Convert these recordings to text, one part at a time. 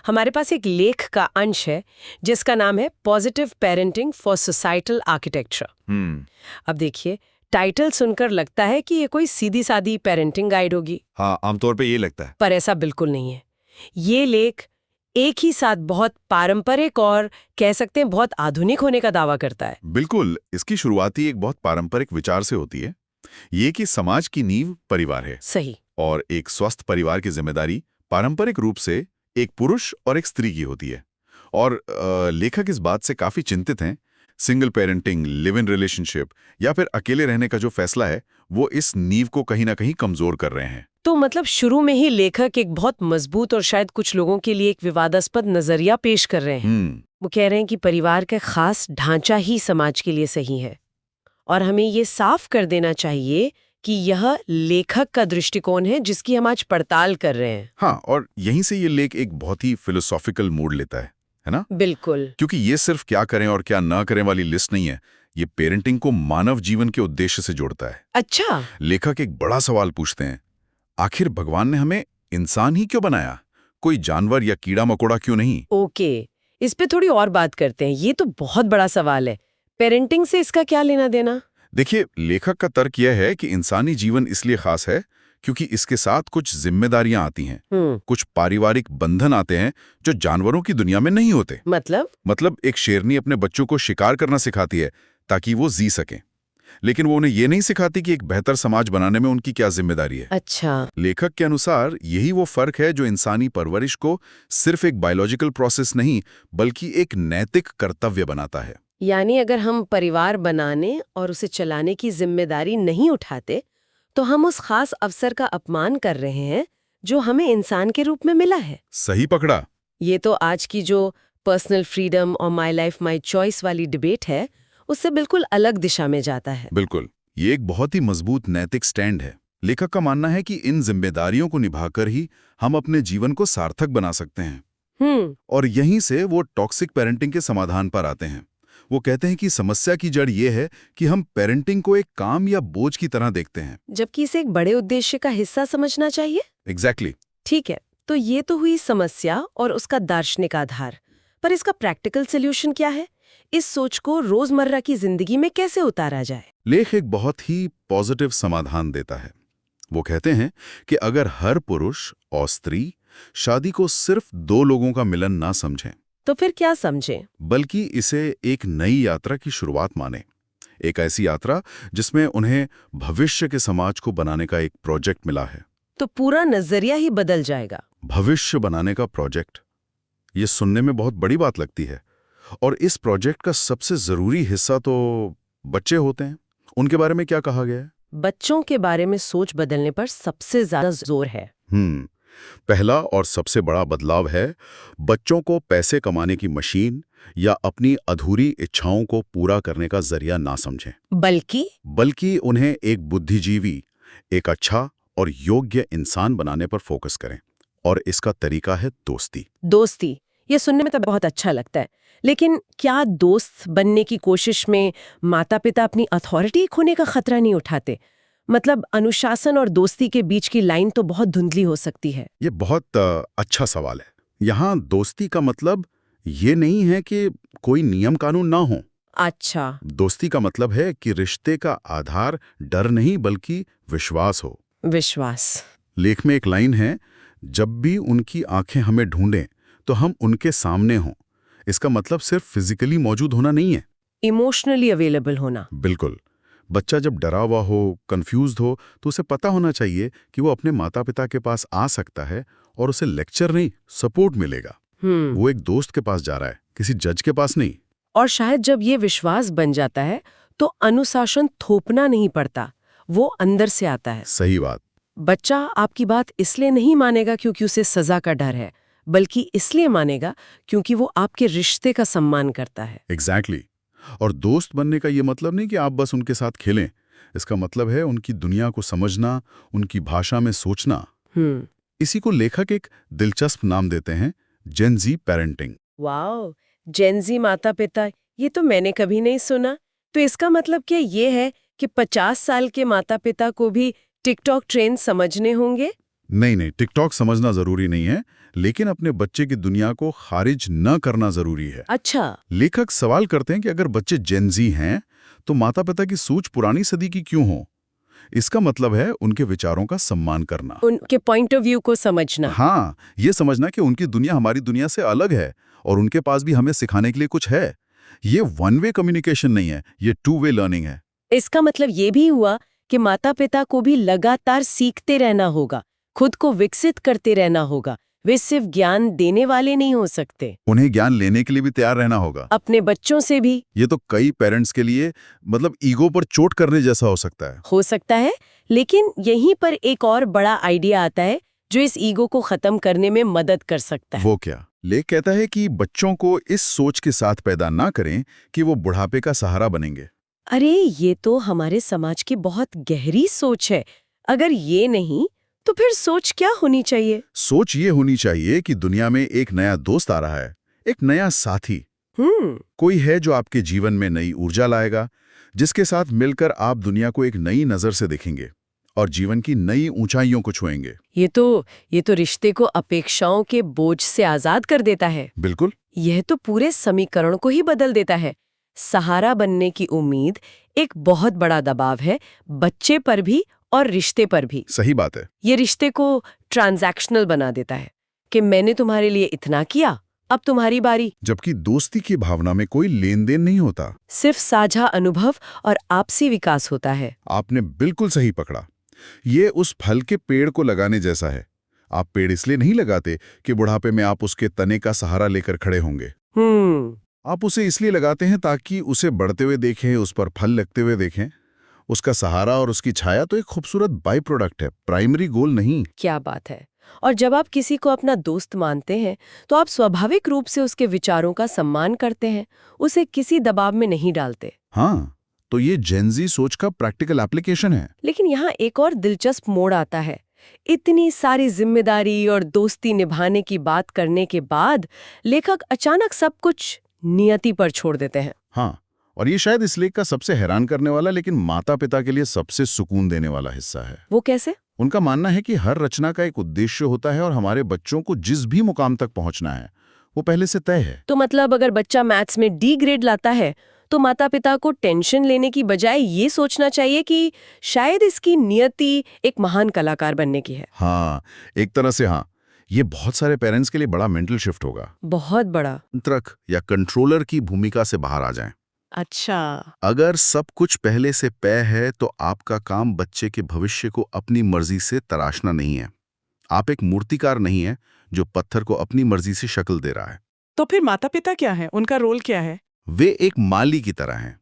हमारे पास एक लेख का अंश है जिसका नाम है positive parenting for societal architecture. अब देखिए, टाइटल सुनकर लगता है कि ये कोई सीधी सादी पेरेंटिंग गाइड होगी। हाँ, आमतौर पे ये लगता है। पर ऐसा बिल्कुल नहीं है। ये लेख एक ही साथ बहुत पारंपरिक और कह सकते हैं बहुत आधुनिक होने का दावा करता है। बिल्कुल, इसकी शुरुआती एक बहुत पारंपरिक विचार से होती है, ये कि समाज की नींव परिवार है। सही। और एक स्वस्थ परिवार की जिम्मेदारी पारंपरिक रूप से एक पुरुष और एक स्त्री की होती है। और लेखक इस बात से काफी चिंतित हैं। Single parenting, live in relationship या फिर अकेले रहने का जो फैसला है वो इस नींव को कहीं ना कहीं कमजोर कर रहे हैं। तो मतलब शुरू में ही लेखक एक बहुत मजबूत और शायद कुछ लोगों के लिए एक विवादास्पद नजरिया पेश कर रहे हैं। वो कह रहे हैं कि परिवार का खास ढांचा ही समाज के लिए सही है और हमें ये साफ कर देना चाहिए कि यह लेखक का दृष्टिकोण है जिसकी हम आज पड़ताल कर रहे हैं। हाँ, और यहीं से ये लेख एक बहुत ही फिलोसॉफिकल मूड लेता है ना? बिल्कुल। क्योंकि ये सिर्फ क्या करें और क्या ना करें वाली लिस्ट नहीं है, ये पेरेंटिंग को मानव जीवन के उद्देश्य से जोड़ता है। अच्छा। लेखक एक बड़ा सवाल पूछते हैं, आखिर भगवान ने हमें इंसान ही क्यों बनाया, कोई जानवर या कीड़ा मकोड़ा क्यों नहीं? ओके, इस पे थोड़ी और बात करते हैं। ये तो बहुत बड़ा सवाल है। पेरेंटिंग से इसका क्या लेना देना? देखिए, लेखक का तर्क यह है कि इंसानी जीवन इसलिए खास है क्योंकि इसके साथ कुछ जिम्मेदारियां आती हैं, कुछ पारिवारिक बंधन आते हैं जो जानवरों की दुनिया में नहीं होते। मतलब एक शेरनी अपने बच्चों को शिकार करना सिखाती है ताकि वो जी सकें, लेकिन वो उन्हें ये नहीं सिखाती कि एक बेहतर समाज बनाने में उनकी क्या जिम्मेदारी है। अच्छा। लेखक के अनुसार यही वो फर्क है जो इंसानी परवरिश को सिर्फ एक बायोलॉजिकल प्रोसेस नहीं बल्कि एक नैतिक कर्तव्य बनाता है। यानी अगर हम परिवार बनाने और उसे चलाने की जिम्मेदारी नहीं उठाते तो हम उस खास अवसर का अपमान कर रहे हैं जो हमें इंसान के रूप में मिला है। सही पकड़ा। ये तो आज की जो पर्सनल फ्रीडम और माई लाइफ माई चॉइस वाली डिबेट है उससे बिल्कुल अलग दिशा में जाता है। बिल्कुल, ये एक बहुत ही मजबूत नैतिक स्टैंड है। लेखक का मानना है कि इन जिम्मेदारियों को निभाकर ही हम अपने जीवन को सार्थक बना सकते हैं। और यहीं से वो टॉक्सिक पेरेंटिंग के समाधान पर आते हैं। वो कहते हैं कि समस्या की जड़ ये है कि हम पेरेंटिंग को एक काम या बोझ की तरह देखते हैं, जबकि इसे एक बड़े उद्देश्य का हिस्सा समझना चाहिए। एग्जैक्टली। ठीक है, तो ये तो हुई समस्या और उसका दार्शनिक आधार, पर इसका प्रैक्टिकल सोल्यूशन क्या है? इस सोच को रोजमर्रा की जिंदगी में कैसे उतारा जाए? लेख एक बहुत ही पॉजिटिव समाधान देता है। वो कहते हैं कि अगर हर पुरुष और स्त्री शादी को सिर्फ दो लोगों का मिलन ना समझें, तो फिर क्या समझें? बल्कि इसे एक नई यात्रा की शुरुआत माने, एक ऐसी यात्रा जिसमें उन्हें भविष्य के समाज को बनाने का एक प्रोजेक्ट मिला है। तो पूरा नजरिया ही बदल जाएगा। भविष्य बनाने का प्रोजेक्ट, ये सुनने में बहुत बड़ी बात लगती है। और इस प्रोजेक्ट का सबसे जरूरी हिस्सा तो बच्चे होते हैं। उनके बारे में क्या कहा गया है? बच्चों के बारे में सोच बदलने पर सबसे ज्यादा जोर है। पहला और सबसे बड़ा बदलाव है बच्चों को पैसे कमाने की मशीन या अपनी अधूरी इच्छाओं को पूरा करने का जरिया ना समझें, बल्कि उन्हें एक बुद्धिजीवी, एक अच्छा और योग्य इंसान बनाने पर फोकस करें। और इसका तरीका है दोस्ती। ये सुनने में तो बहुत अच्छा लगता है, लेकिन क्या दोस्त बनने की कोशिश में माता-पिता अपनी अथॉरिटी खोने का खतरा नहीं उठाते? मतलब अनुशासन और दोस्ती के बीच की लाइन तो बहुत धुंधली हो सकती है। ये बहुत अच्छा सवाल है। यहाँ दोस्ती का मतलब ये नहीं है कि कोई नियम कानून ना हो। अच्छा। दोस्ती का मतलब है कि रिश्ते का आधार डर नहीं बल्कि विश्वास हो। विश्वास। लेख में एक लाइन है, जब भी उनकी आंखें हमें ढूंढें तो हम उनके सामने हों। इसका मतलब सिर्फ फिजिकली मौजूद होना नहीं है, इमोशनली अवेलेबल होना। बिल्कुल। बच्चा जब डरा हुआ हो, कंफ्यूज्ड हो, तो उसे पता होना चाहिए कि वो अपने माता पिता के पास आ सकता है और उसे लेक्चर नहीं, सपोर्ट मिलेगा। वो एक दोस्त के पास जा रहा है, किसी जज के पास नहीं। और शायद जब ये विश्वास बन जाता है तो अनुशासन थोपना नहीं पड़ता, वो अंदर से आता है। सही बात। बच्चा आपकी बात इसलिए नहीं मानेगा क्योंकि उसे सजा का डर है, बल्कि इसलिए मानेगा क्योंकि वो आपके रिश्ते का सम्मान करता है। एग्जैक्टली। और दोस्त बनने का ये मतलब नहीं कि आप बस उनके साथ खेलें। इसका मतलब है उनकी दुनिया को समझना, उनकी भाषा में सोचना। इसी को लेखक एक दिलचस्प नाम देते हैं, जेन ज़ी पेरेंटिंग। वाओ, जेन ज़ी माता पिता, ये तो मैंने कभी नहीं सुना। तो इसका मतलब क्या ये है कि 50 साल के माता पिता को भी टिकटॉक ट्रेंड समझने होंगे? नहीं, टिकटॉक समझना जरूरी नहीं है, लेकिन अपने बच्चे की दुनिया को खारिज न करना जरूरी है। अच्छा। लेखक सवाल करते हैं कि अगर बच्चे जेनजी हैं तो माता पिता की सोच पुरानी सदी की क्यों हो। इसका मतलब है उनके विचारों का सम्मान करना, उनके पॉइंट ऑफ व्यू को समझना। हाँ, ये समझना कि उनकी दुनिया हमारी दुनिया से अलग है और उनके पास भी हमें सिखाने के लिए कुछ है। ये वन वे कम्युनिकेशन नहीं है, ये टू वे लर्निंग है। इसका मतलब ये भी हुआ कि माता पिता को भी लगातार सीखते रहना होगा, खुद को विकसित करते रहना होगा। वे सिर्फ ज्ञान देने वाले नहीं हो सकते, उन्हें ज्ञान लेने के लिए भी तैयार रहना होगा, अपने बच्चों से भी। ये तो कई पेरेंट्स के लिए मतलब ईगो पर चोट करने जैसा हो सकता है। लेकिन यहीं पर एक और बड़ा आइडिया आता है जो इस ईगो को खत्म करने में मदद कर सकता है। वो क्या? लेख कहता है कि बच्चों को इस सोच के साथ पैदा ना करें कि वो बुढ़ापे का सहारा बनेंगे। अरे ये तो हमारे समाज की बहुत गहरी सोच है। अगर ये नहीं तो फिर सोच क्या होनी चाहिए? सोच ये होनी चाहिए कि दुनिया में एक नया दोस्त आ रहा है, एक नया साथी। कोई है जो आपके जीवन में नई ऊर्जा लाएगा, जिसके साथ मिलकर आप दुनिया को एक नई नजर से देखेंगे और जीवन की नई ऊंचाइयों को छुएंगे। ये तो रिश्ते को अपेक्षाओं के बोझ से आजाद कर देता है। बिल्कुल। यह तो पूरे समीकरण को ही बदल देता है। सहारा बनने की उम्मीद एक बहुत बड़ा दबाव है, बच्चे पर भी और रिश्ते पर भी। सही बात है। ये रिश्ते को ट्रांजैक्शनल बना देता है कि मैंने तुम्हारे लिए इतना किया, अब तुम्हारी बारी। जबकि दोस्ती की भावना में कोई लेन देन नहीं होता, सिर्फ साझा अनुभव और आपसी विकास होता है। आपने बिल्कुल सही पकड़ा। ये उस फल के पेड़ को लगाने जैसा है। आप पेड़ इसलिए नहीं लगाते कि बुढ़ापे में आप उसके तने का सहारा लेकर खड़े होंगे। आप उसे इसलिए लगाते हैं ताकि उसे बढ़ते हुए देखें, उस पर फल लगते हुए देखें। उसका सहारा और उसकी छाया तो एक खूबसूरत बाई प्रोडक्ट है, प्राइमरी गोल नहीं। क्या बात है। और जब आप किसी को अपना दोस्त मानते हैं तो आप स्वाभाविक रूप से उसके विचारों का सम्मान करते हैं, उसे किसी दबाव में नहीं डालते। हाँ, तो ये जेनजी सोच का प्रैक्टिकल एप्लीकेशन है। लेकिन यहाँ एक और दिलचस्प मोड़ आता है। इतनी सारी जिम्मेदारी और दोस्ती निभाने की बात करने के बाद लेखक अचानक सब कुछ नियति पर छोड़ देते हैं। हाँ, और ये शायद इस लेख का सबसे हैरान करने वाला लेकिन माता पिता के लिए सबसे सुकून देने वाला हिस्सा है। वो कैसे? उनका मानना है कि हर रचना का एक उद्देश्य होता है और हमारे बच्चों को जिस भी मुकाम तक पहुंचना है वो पहले से तय है। तो मतलब अगर बच्चा मैथ्स में डी ग्रेड लाता है तो माता पिता को टेंशन लेने की बजाय ये सोचना चाहिए कि शायद इसकी नियति एक महान कलाकार बनने की है। हाँ, एक तरह से हाँ। ये बहुत सारे पेरेंट्स के लिए बड़ा मेंटल शिफ्ट होगा। बहुत बड़ा। नियंत्रक या कंट्रोलर की भूमिका से बाहर आ जाएं। अच्छा। अगर सब कुछ पहले से तय है तो आपका काम बच्चे के भविष्य को अपनी मर्जी से तराशना नहीं है। आप एक मूर्तिकार नहीं है जो पत्थर को अपनी मर्जी से शक्ल दे रहा है। तो फिर माता पिता क्या है, उनका रोल क्या है? वे एक माली की तरह हैं।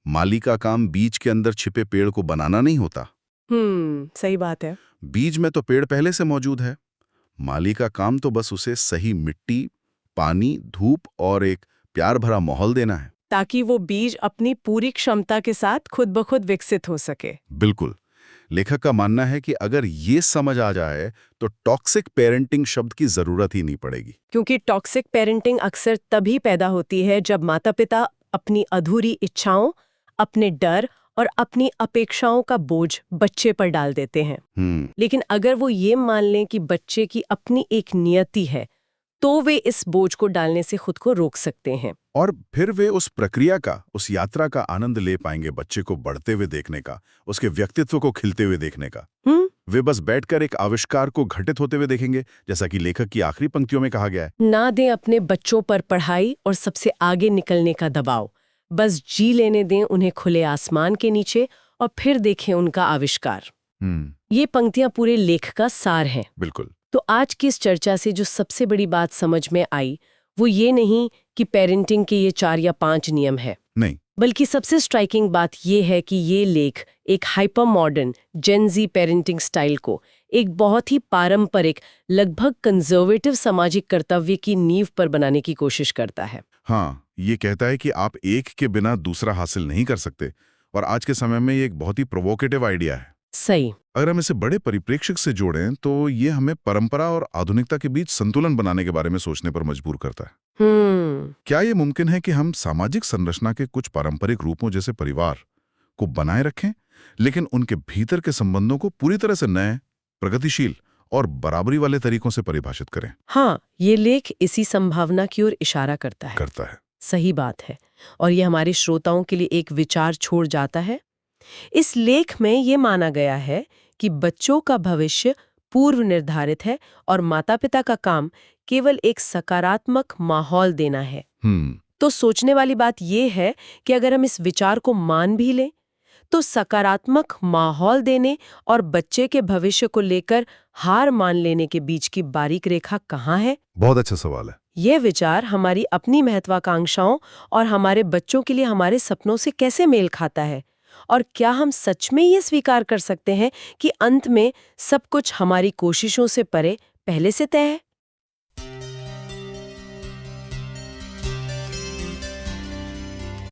माली का काम बीज के अंदर छिपे पेड़ को बनाना नहीं होता। सही बात है। बीज में तो पेड़ पहले से मौजूद है। माली का काम तो बस उसे सही मिट्टी, पानी, धूप और एक प्यार भरा माहौल देना है ताकि वो बीज अपनी पूरी क्षमता के साथ खुद ब खुद विकसित हो सके। बिल्कुल। लेखक का मानना है कि अगर ये समझ आ जाए तो टॉक्सिक पेरेंटिंग शब्द की जरूरत ही नहीं पड़ेगी। क्योंकि टॉक्सिक पेरेंटिंग अक्सर तभी पैदा होती है जब माता पिता अपनी अधूरी इच्छाओं, अपने डर और अपनी अपेक्षाओं का बोझ बच्चे पर डाल देते हैं। लेकिन अगर वो ये मान लें कि बच्चे की अपनी एक नियति है तो वे इस बोझ को डालने से खुद को रोक सकते हैं और फिर वे उस प्रक्रिया का, उस यात्रा का आनंद ले पाएंगे, बच्चे को बढ़ते हुए देखने का, उसके व्यक्तित्व को खिलते हुए देखने का। वे बस बैठकर एक आविष्कार को घटित होते हुए देखेंगे, जैसा कि लेखक की आखिरी पंक्तियों में कहा गया है। ना दें अपने बच्चों पर पढ़ाई और सबसे आगे निकलने का दबाव, बस जी लेने दें उन्हें खुले आसमान के नीचे और फिर देखें उनका आविष्कार। ये पंक्तियां पूरे लेख का सार हैं। बिल्कुल। तो आज की इस चर्चा से जो सबसे बड़ी बात समझ में आई वो ये नहीं कि पेरेंटिंग के ये 4 या 5 नियम है, नहीं, बल्कि सबसे स्ट्राइकिंग बात ये है कि ये लेख एक hyper modern Gen Z parenting style को एक बहुत ही पारंपरिक, लगभग कंजर्वेटिव सामाजिक कर्तव्य की नींव पर बनाने की कोशिश करता है। हाँ, ये कहता है कि आप एक के बिना दूसरा हासिल नहीं कर सकते और आज के समय में ये एक बहुत ही प्रोवोकेटिव आइडिया है। सही। अगर हम इसे बड़े परिप्रेक्ष्य से जोड़ें तो ये हमें परंपरा और आधुनिकता के बीच संतुलन बनाने के बारे में सोचने पर मजबूर करता है। क्या ये मुमकिन है कि हम सामाजिक संरचना के कुछ पारंपरिक रूपों जैसे परिवार को बनाए रखें, लेकिन उनके भीतर के संबंधों को पूरी तरह से नए, प्रगतिशील और बराबरी वाले तरीकों से परिभाषित करें। हाँ, ये लेख इसी संभावना की ओर इशारा करता है। सही बात है। और ये हमारे श्रोताओं के लिए एक विचार छोड़ जाता है। इस लेख में ये माना गया है कि बच्चों का भविष्य पूर्व निर्धारित है और माता-पिता का काम केवल एक सकारात्मक माहौल देना है। तो सोचने वाली बात ये है कि अगर हम इस विचार को मान भी लें, तो सकारात्मक माहौल देने और बच्चे के भविष्य को लेकर हार मान लेने के बीच की बारीक रेखा कहाँ है? बहुत अच्छा सवाल है। यह विचार हमारी अपनी महत्वाकांक्षाओं और हमारे बच्चों के लिए हमारे सपनों से कैसे मेल खाता है? और क्या हम सच में ये स्वीकार कर सकते हैं कि अंत में सब कुछ हमारी कोशिशों से परे पहले से तय है?